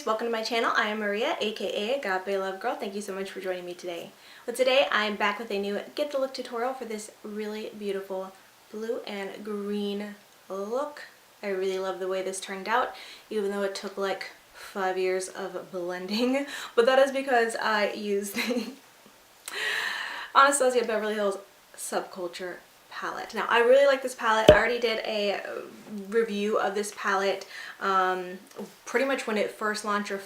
beauties, welcome to my channel. I am Maria, aka Agape Love Girl. Thank you so much for joining me today. Well, today I'm back with a new Get the Look tutorial for this really beautiful blue and green look. I really love the way this turned out, even though it took like 5 years of blending, but that is because I used the Anastasia Beverly Hills Subculture Palette. Now I really like this palette. I already did a review of this palette pretty much when it first launched, or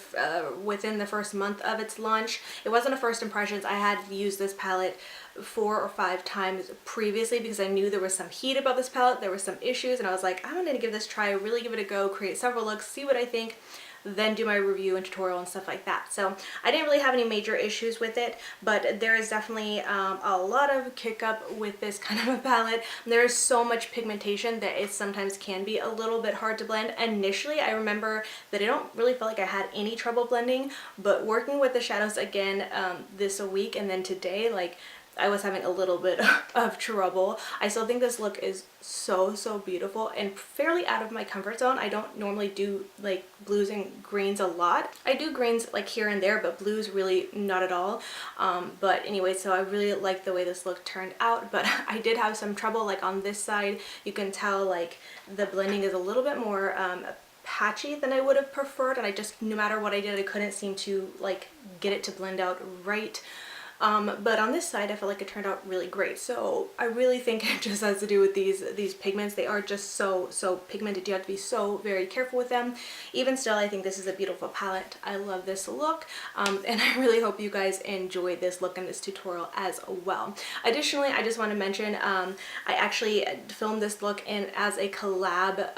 within the first month of its launch. It wasn't a first impressions. I had used this palette 4 or 5 times previously because I knew there was some heat about this palette, there were some issues, and I was like, I'm gonna give this a try, really give it a go, create several looks, see what I think, then do my review and tutorial and stuff like that. So I didn't really have any major issues with it, but there is definitely a lot of kick up with this kind of a palette. There is so much pigmentation that it sometimes can be a little bit hard to blend. Initially, I remember that I don't really feel like I had any trouble blending, but working with the shadows again this week and then today, like, I was having a little bit of trouble. I still think this look is so beautiful and fairly out of my comfort zone. I don't normally do like blues and greens a lot. I do greens like here and there, but blues really not at all. But anyway, so I really like the way this look turned out, but I did have some trouble like on this side. You can tell like the blending is a little bit more patchy than I would have preferred, and I just, no matter what I did, I couldn't seem to like get it to blend out right. But on this side I feel like it turned out really great. So I really think it just has to do with these pigments. They are just so pigmented. You have to be so very careful with them. Even still, I think this is a beautiful palette. I love this look, and I really hope you guys enjoy this look in this tutorial as well. Additionally, I just want to mention I actually filmed this look in as a collab.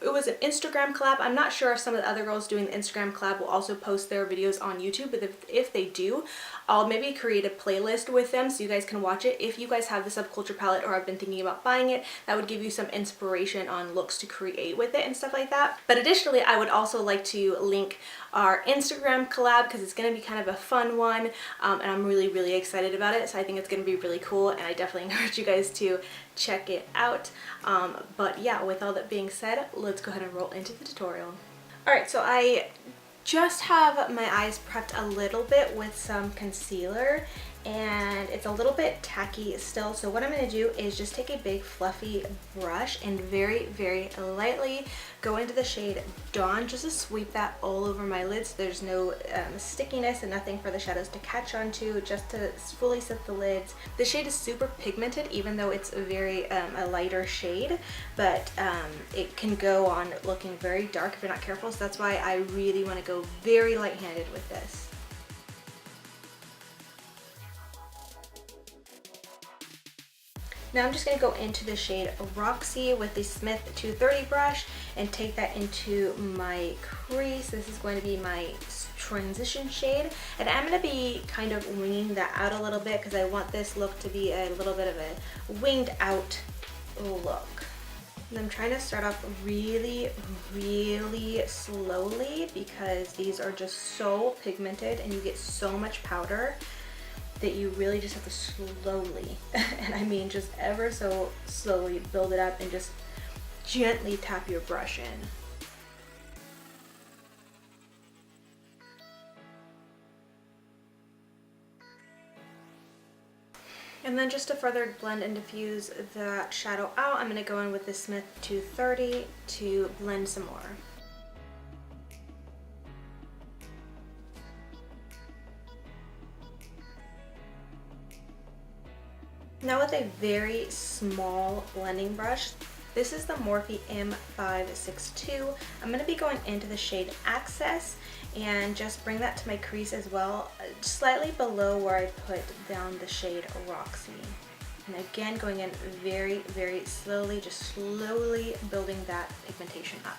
It was an Instagram collab. I'm not sure if some of the other girls doing the Instagram collab will also post their videos on YouTube, but if they do, I'll maybe create a playlist with them so you guys can watch it. If you guys have the Subculture palette or have been thinking about buying it, that would give you some inspiration on looks to create with it and stuff like that. But additionally, I would also like to link our Instagram collab because it's going to be kind of a fun one, and I'm really excited about it. So I think it's going to be really cool, and I definitely encourage you guys to check it out. But yeah, with all that being said, let's go ahead and roll into the tutorial. Alright, so I just have my eyes prepped a little bit with some concealer, and it's a little bit tacky still. So what I'm going to do is just take a big fluffy brush and very lightly go into the shade Dawn, just to sweep that all over my lids. There's no stickiness and nothing for the shadows to catch onto, just to fully set the lids. The shade is super pigmented, even though it's a lighter shade, but it can go on looking very dark if you're not careful. So that's why I really want to go very light-handed with this. Now I'm just going to go into the shade Roxy with the Smith 230 brush and take that into my crease. This is going to be my transition shade, and I'm going to be kind of winging that out a little bit because I want this look to be a little bit of a winged out look. And I'm trying to start off really slowly because these are just so pigmented and you get so much powder that you really just have to slowly, and I mean just ever so slowly, build it up and just gently tap your brush in. And then just to further blend and diffuse that shadow out, I'm going to go in with the Smith 230 to blend some more. Now with a very small blending brush, this is the Morphe M562. I'm going to be going into the shade Access and just bring that to my crease as well, slightly below where I put down the shade Roxy. And again, going in very slowly, just slowly building that pigmentation up.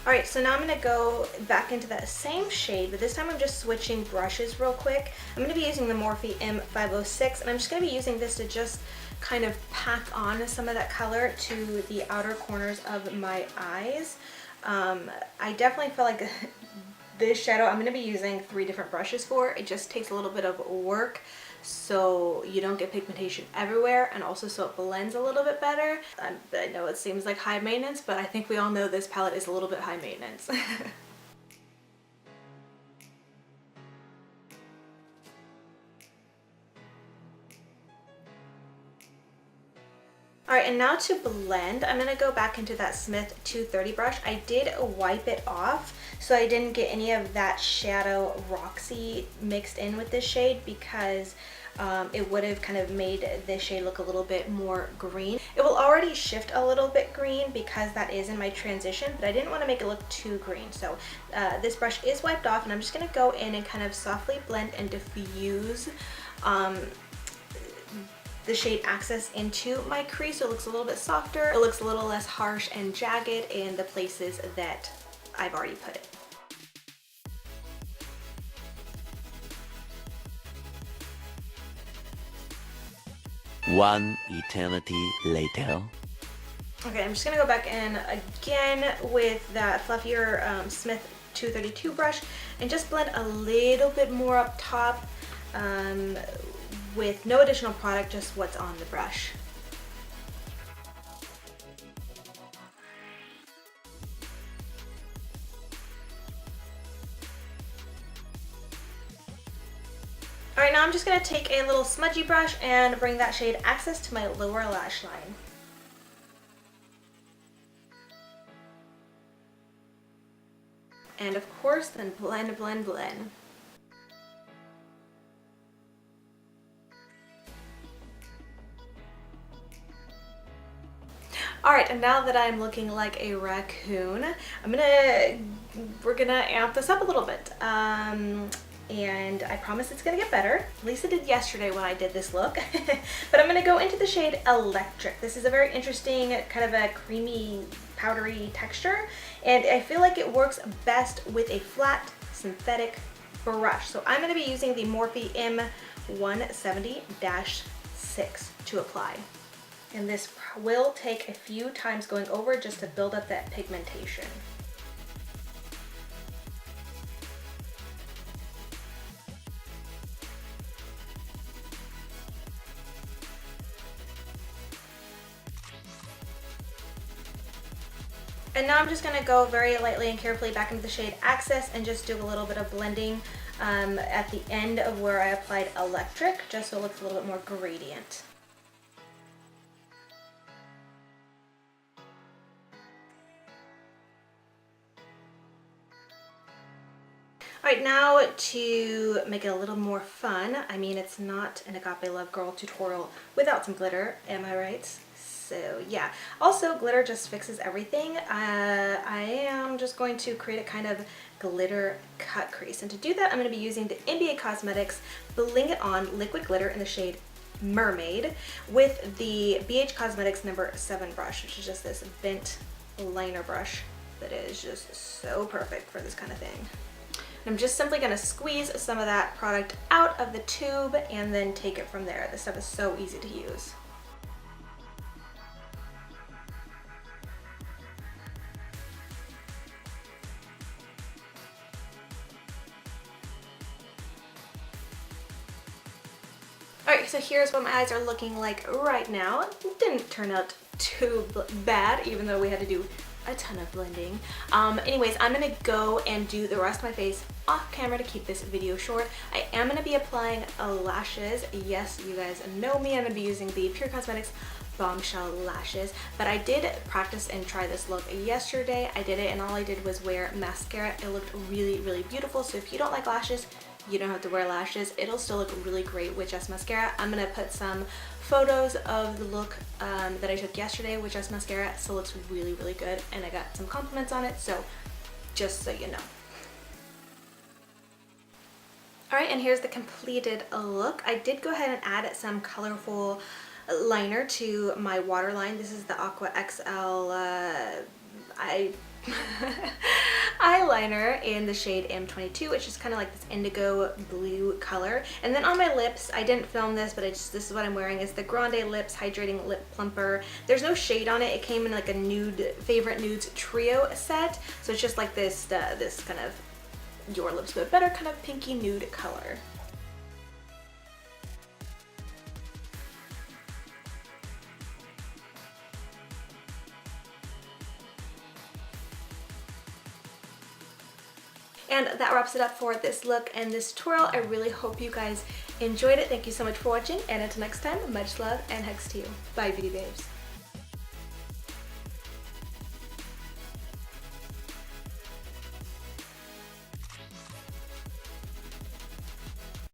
Alright, so now I'm going to go back into that same shade, but this time I'm just switching brushes real quick. I'm going to be using the Morphe M506, and I'm just going to be using this to just kind of pack on some of that color to the outer corners of my eyes. I definitely feel like this shadow I'm going to be using 3 different brushes for. It just takes a little bit of work so you don't get pigmentation everywhere, and also so it blends a little bit better. I know it seems like high maintenance, but I think we all know this palette is a little bit high maintenance. Alright, and now to blend, I'm going to go back into that Smith 230 brush. I did wipe it off so I didn't get any of that shadow Roxy mixed in with this shade, because it would have kind of made this shade look a little bit more green. It will already shift a little bit green because that is in my transition, but I didn't want to make it look too green. So this brush is wiped off, and I'm just going to go in and kind of softly blend and diffuse the shade Access into my crease so it looks a little bit softer. It looks a little less harsh and jagged in the places that I've already put it. One eternity later. Okay, I'm just gonna go back in again with that fluffier Smith 232 brush and just blend a little bit more up top with no additional product, just what's on the brush. Alright, now I'm just going to take a little smudgy brush and bring that shade Access to my lower lash line. And of course, then blend, blend, blend. Alright, and now that I'm looking like a raccoon, we're gonna amp this up a little bit. And I promise it's gonna get better. At least it did yesterday when I did this look. But I'm gonna go into the shade Electric. This is a very interesting, kind of a creamy, powdery texture, and I feel like it works best with a flat synthetic brush. So I'm gonna be using the Morphe M170-6 to apply. And this will take a few times going over just to build up that pigmentation. And now I'm just going to go very lightly and carefully back into the shade Access and just do a little bit of blending at the end of where I applied Electric, just so it looks a little bit more gradient. Alright, now to make it a little more fun, I mean, it's not an Agape Love Girl tutorial without some glitter, am I right? So yeah, also glitter just fixes everything. I am just going to create a kind of glitter cut crease, and to do that I'm going to be using the NBA Cosmetics Bling It On liquid glitter in the shade Mermaid with the BH Cosmetics number 7 brush, which is just this bent liner brush that is just so perfect for this kind of thing. I'm just simply going to squeeze some of that product out of the tube and then take it from there. This stuff is so easy to use. Alright, so here's what my eyes are looking like right now. It didn't turn out too bad, even though we had to do a ton of blending. Anyways, I'm gonna go and do the rest of my face off camera to keep this video short. I am gonna be applying lashes. Yes, you guys know me. I'm gonna be using the Pure Cosmetics Bombshell lashes, but I did practice and try this look yesterday. I did it and all I did was wear mascara. It looked really, really beautiful. So if you don't like lashes, you don't have to wear lashes. It'll still look really great with just mascara. I'm gonna put some photos of the look that I took yesterday with just mascara. It still looks really, really good, and I got some compliments on it, so just so you know. Alright, and here's the completed look. I did go ahead and add some colorful liner to my waterline. This is the Aqua XL eyeliner in the shade M22, which is kind of like this indigo blue color. And then on my lips, I didn't film this, but this is what I'm wearing, is the Grande Lips Hydrating Lip Plumper. There's no shade on it. It came in like a nude Favorite Nudes trio set, so it's just like this this kind of your lips with a better kind of pinky nude color. And that wraps it up for this look and this tutorial. I really hope you guys enjoyed it. Thank you so much for watching, and until next time, much love and hugs to you. Bye, beauty babes.